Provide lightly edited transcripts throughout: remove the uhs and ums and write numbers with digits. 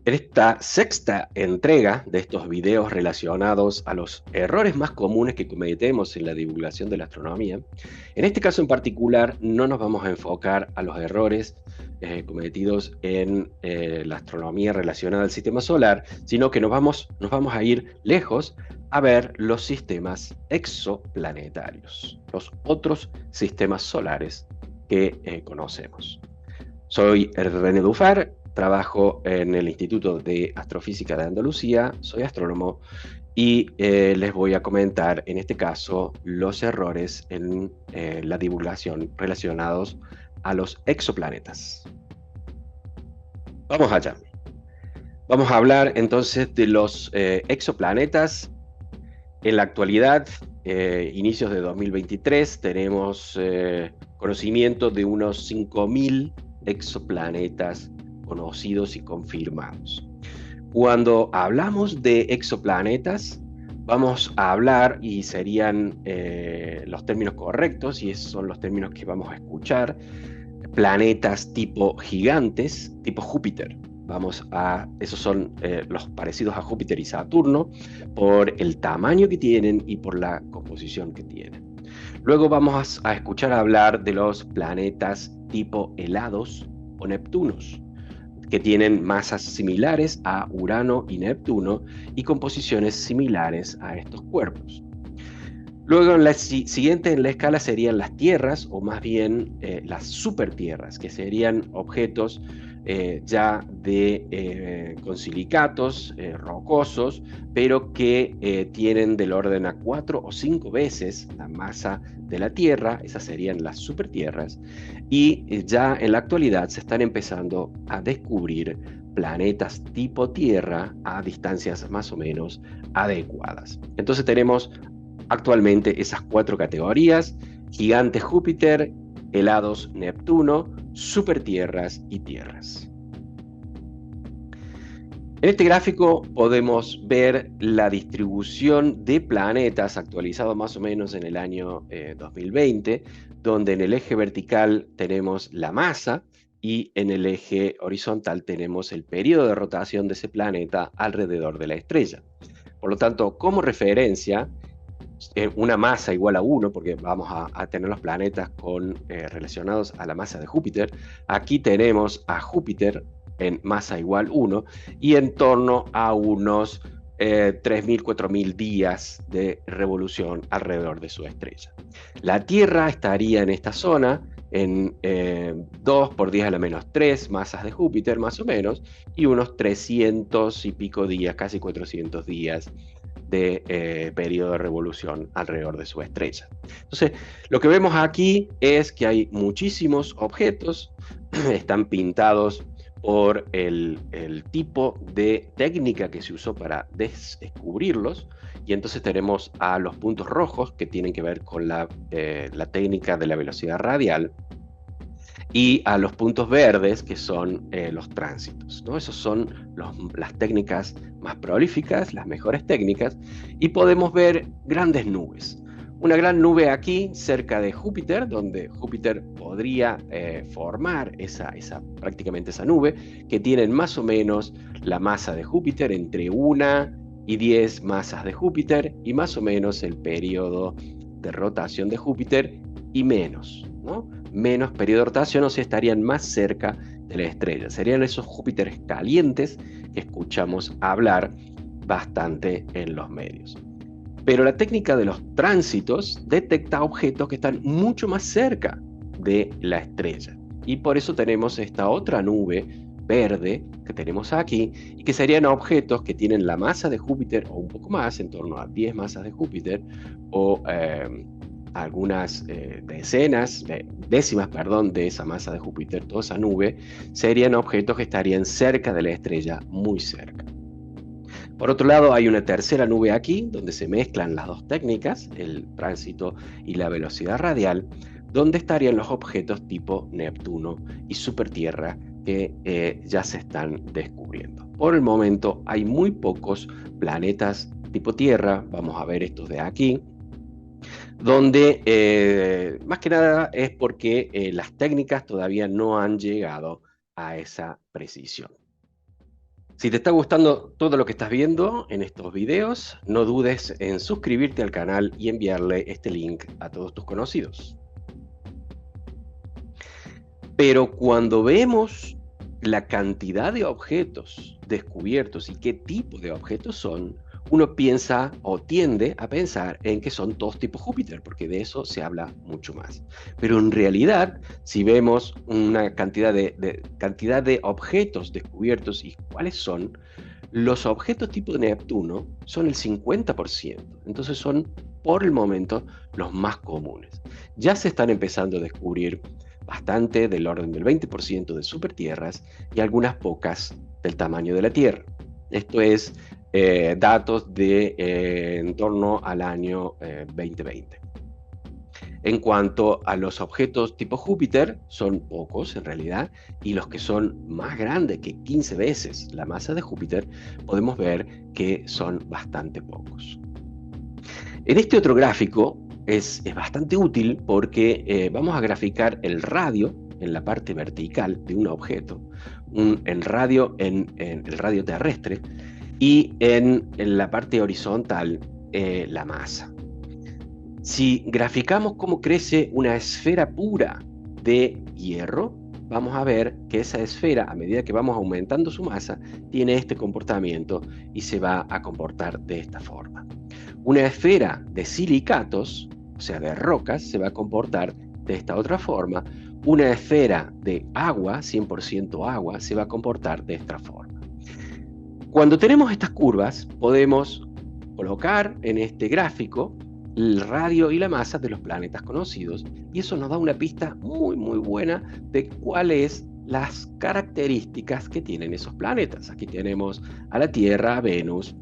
En esta sexta entrega de estos videos relacionados a los errores más comunes que cometemos en la divulgación de la astronomía, en este caso en particular no nos vamos a enfocar a los errores cometidos en la astronomía relacionada al sistema solar, sino que nos vamos a ir lejos a ver los sistemas exoplanetarios, los otros sistemas solares que conocemos. Soy René Dufar, trabajo en el Instituto de Astrofísica de Andalucía, soy astrónomo y les voy a comentar en este caso los errores en la divulgación relacionados a los exoplanetas. Vamos allá. Vamos a hablar entonces de los exoplanetas. En la actualidad, inicios de 2023, tenemos conocimiento de unos 5.000 exoplanetas conocidos y confirmados. Cuando hablamos de exoplanetas, vamos a hablar, y serían los términos correctos, y esos son los términos que vamos a escuchar, planetas tipo gigantes, tipo Júpiter. Esos son los parecidos a Júpiter y Saturno por el tamaño que tienen y por la composición que tienen. Luego vamos a escuchar hablar de los planetas tipo helados o Neptunos, que tienen masas similares a Urano y Neptuno y composiciones similares a estos cuerpos. Luego, siguiente en la escala serían las tierras, o más bien las supertierras, que serían objetos con silicatos rocosos, pero que tienen del orden a 4 o 5 veces la masa de la Tierra. Esas serían las supertierras. Y ya en la actualidad se están empezando a descubrir planetas tipo Tierra a distancias más o menos adecuadas. Entonces tenemos actualmente esas 4 categorías: gigantes Júpiter, helados Neptuno, supertierras y tierras. En este gráfico podemos ver la distribución de planetas actualizado más o menos en el año 2020, donde en el eje vertical tenemos la masa y en el eje horizontal tenemos el periodo de rotación de ese planeta alrededor de la estrella. Por lo tanto, como referencia, una masa igual a 1, porque vamos a tener los planetas relacionados a la masa de Júpiter. Aquí tenemos a Júpiter en masa igual 1 y en torno a unos 3.000, 4.000 días de revolución alrededor de su estrella. La Tierra estaría en esta zona en 2 por 10 a la menos 3 masas de Júpiter más o menos, y unos 300 y pico días, casi 400 días de periodo de revolución alrededor de su estrella. Entonces, lo que vemos aquí es que hay muchísimos objetos, están pintados por el tipo de técnica que se usó para descubrirlos, y entonces tenemos a los puntos rojos que tienen que ver con la técnica de la velocidad radial, y a los puntos verdes, que son los tránsitos, ¿no? Esas son las técnicas más prolíficas, las mejores técnicas, y podemos ver grandes nubes. Una gran nube aquí cerca de Júpiter, donde Júpiter podría formar prácticamente esa nube, que tienen más o menos la masa de Júpiter, entre 1 y 10 masas de Júpiter, y más o menos el periodo de rotación de Júpiter y menos, ¿no? Menos periodo de rotación, o sea, estarían más cerca de la estrella. Serían esos Júpiteres calientes que escuchamos hablar bastante en los medios. Pero la técnica de los tránsitos detecta objetos que están mucho más cerca de la estrella. Y por eso tenemos esta otra nube verde que tenemos aquí, y que serían objetos que tienen la masa de Júpiter o un poco más, en torno a 10 masas de Júpiter, o algunas décimas, perdón, de esa masa de Júpiter. Toda esa nube serían objetos que estarían cerca de la estrella, muy cerca. Por otro lado, hay una tercera nube aquí, donde se mezclan las dos técnicas, el tránsito y la velocidad radial, donde estarían los objetos tipo Neptuno y supertierra que ya se están descubriendo. Por el momento hay muy pocos planetas tipo Tierra, vamos a ver estos de aquí, donde más que nada es porque las técnicas todavía no han llegado a esa precisión. Si te está gustando todo lo que estás viendo en estos videos, no dudes en suscribirte al canal y enviarle este link a todos tus conocidos. Pero cuando vemos la cantidad de objetos descubiertos y qué tipo de objetos son, uno piensa o tiende a pensar en que son todos tipo Júpiter, porque de eso se habla mucho más. Pero en realidad, si vemos una cantidad de objetos descubiertos y cuáles son, los objetos tipo de Neptuno son el 50%. Entonces son, por el momento, los más comunes. Ya se están empezando a descubrir bastante del orden del 20% de supertierras y algunas pocas del tamaño de la Tierra. Esto es datos de en torno al año 2020. En cuanto a los objetos tipo Júpiter, son pocos en realidad, y los que son más grandes que 15 veces la masa de Júpiter, podemos ver que son bastante pocos. En este otro gráfico es bastante útil porque vamos a graficar el radio en la parte vertical de un objeto, el radio en el radio terrestre, y en la parte horizontal la masa. Si graficamos cómo crece una esfera pura de hierro, vamos a ver que esa esfera, a medida que vamos aumentando su masa, tiene este comportamiento y se va a comportar de esta forma. Una esfera de silicatos, o sea, de rocas, se va a comportar de esta otra forma. Una esfera de agua, 100% agua, se va a comportar de esta forma. Cuando tenemos estas curvas, podemos colocar en este gráfico el radio y la masa de los planetas conocidos, y eso nos da una pista muy buena de cuáles las características que tienen esos planetas. Aquí tenemos a la Tierra, a Venus,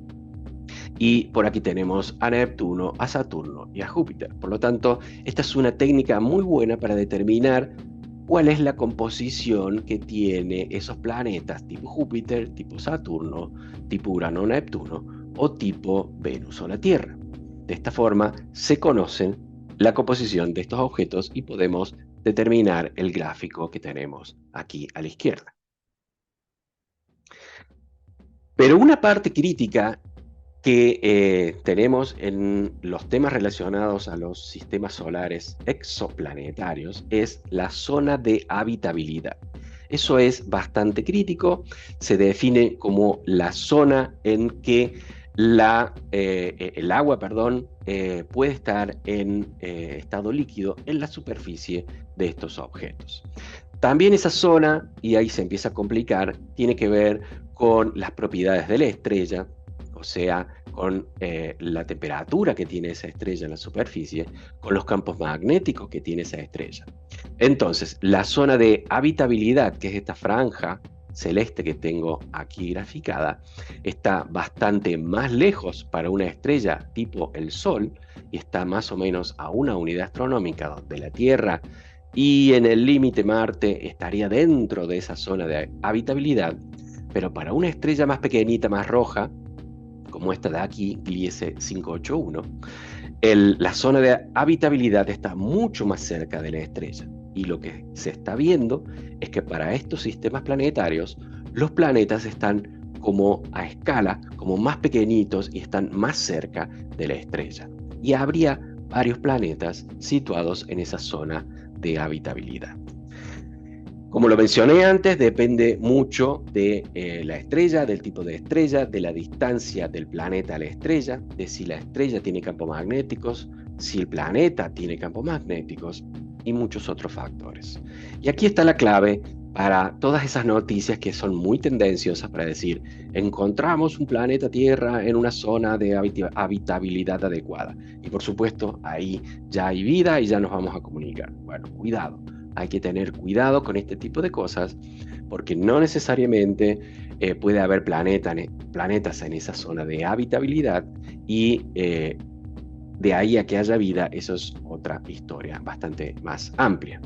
y por aquí tenemos a Neptuno, a Saturno y a Júpiter. Por lo tanto, esta es una técnica muy buena para determinar cuál es la composición que tiene esos planetas tipo Júpiter, tipo Saturno, tipo Urano o Neptuno, o tipo Venus o la Tierra. De esta forma se conocen la composición de estos objetos y podemos determinar el gráfico que tenemos aquí a la izquierda. Pero una parte crítica que tenemos en los temas relacionados a los sistemas solares exoplanetarios es la zona de habitabilidad. Eso es bastante crítico, se define como la zona en que el agua puede estar en estado líquido en la superficie de estos objetos. También esa zona, y ahí se empieza a complicar, tiene que ver con las propiedades de la estrella, o sea, con la temperatura que tiene esa estrella en la superficie, con los campos magnéticos que tiene esa estrella. Entonces, la zona de habitabilidad, que es esta franja celeste que tengo aquí graficada, está bastante más lejos para una estrella tipo el Sol, y está más o menos a una unidad astronómica de la Tierra, y en el límite Marte estaría dentro de esa zona de habitabilidad, pero para una estrella más pequeñita, más roja, como esta de aquí, Gliese 581, la zona de habitabilidad está mucho más cerca de la estrella. Y lo que se está viendo es que para estos sistemas planetarios, los planetas están como a escala, como más pequeñitos y están más cerca de la estrella. Y habría varios planetas situados en esa zona de habitabilidad. Como lo mencioné antes, depende mucho de la estrella, del tipo de estrella, de la distancia del planeta a la estrella, de si la estrella tiene campos magnéticos, si el planeta tiene campos magnéticos y muchos otros factores. Y aquí está la clave para todas esas noticias que son muy tendenciosas para decir, encontramos un planeta Tierra en una zona de habitabilidad adecuada. Y por supuesto, ahí ya hay vida y ya nos vamos a comunicar. Bueno, cuidado. Hay que tener cuidado con este tipo de cosas porque no necesariamente puede haber planetas en esa zona de habitabilidad y de ahí a que haya vida, eso es otra historia bastante más amplia.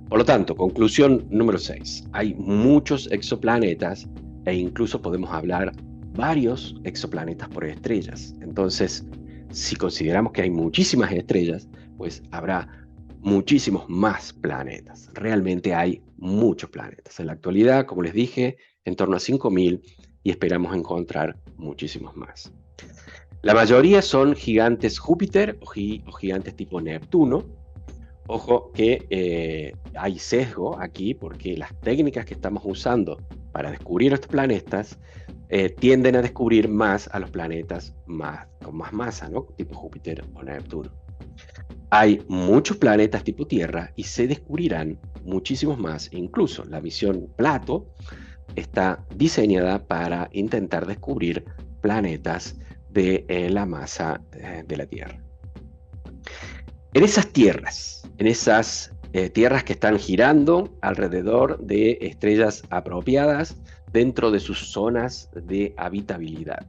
Por lo tanto, conclusión número 6. Hay muchos exoplanetas e incluso podemos hablar varios exoplanetas por estrellas. Entonces, si consideramos que hay muchísimas estrellas, pues habrá muchísimos más planetas. Realmente hay muchos planetas. En la actualidad, como les dije, en torno a 5.000, y esperamos encontrar muchísimos más. La mayoría son gigantes Júpiter o gigantes tipo Neptuno. Ojo que hay sesgo aquí porque las técnicas que estamos usando para descubrir estos planetas tienden a descubrir más a los planetas con más masa, ¿no? Tipo Júpiter o Neptuno. Hay muchos planetas tipo Tierra y se descubrirán muchísimos más. Incluso la misión Plato está diseñada para intentar descubrir planetas de la masa de la Tierra. En esas tierras que están girando alrededor de estrellas apropiadas dentro de sus zonas de habitabilidad.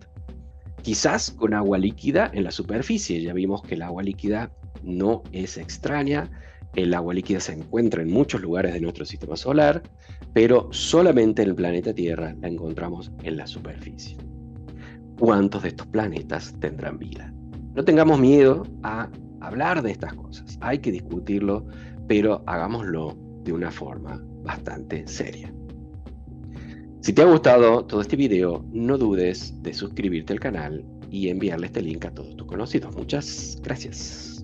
Quizás con agua líquida en la superficie. Ya vimos que el agua líquida no es extraña. El agua líquida se encuentra en muchos lugares de nuestro sistema solar, pero solamente en el planeta Tierra la encontramos en la superficie. ¿Cuántos de estos planetas tendrán vida? No tengamos miedo a hablar de estas cosas. Hay que discutirlo, pero hagámoslo de una forma bastante seria. Si te ha gustado todo este video, no dudes de suscribirte al canal y enviarle este link a todos tus conocidos. Muchas gracias.